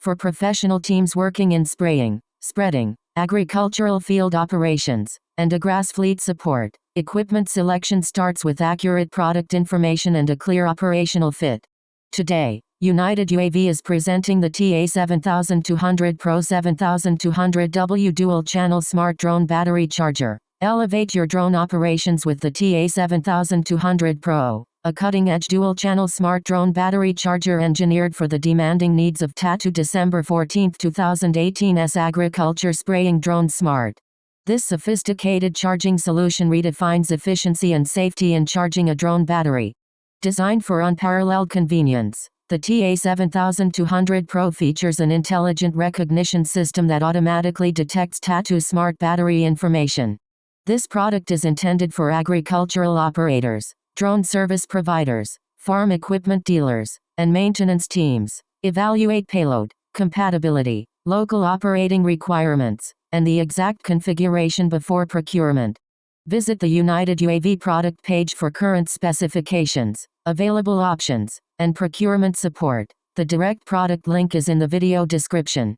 For professional teams working in spraying, spreading, agricultural field operations, and Agras fleet support, equipment selection starts with accurate product information and a clear operational fit. Today, United UAV is presenting the TA7200 Pro 7200W dual-channel smart drone battery charger. Elevate your drone operations with the TA7200 Pro, a cutting-edge dual-channel smart drone battery charger engineered for the demanding needs of Tattu. December 14, 2018's agriculture spraying drone smart. This sophisticated charging solution redefines efficiency and safety in charging a drone battery. Designed for unparalleled convenience, the TA7200 Pro features an intelligent recognition system that automatically detects Tattu smart battery information. This product is intended for agricultural operators, drone service providers, farm equipment dealers, and maintenance teams. Evaluate payload, compatibility, local operating requirements, and the exact configuration before procurement. Visit the United UAV product page for current specifications, available options, and procurement support. The direct product link is in the video description.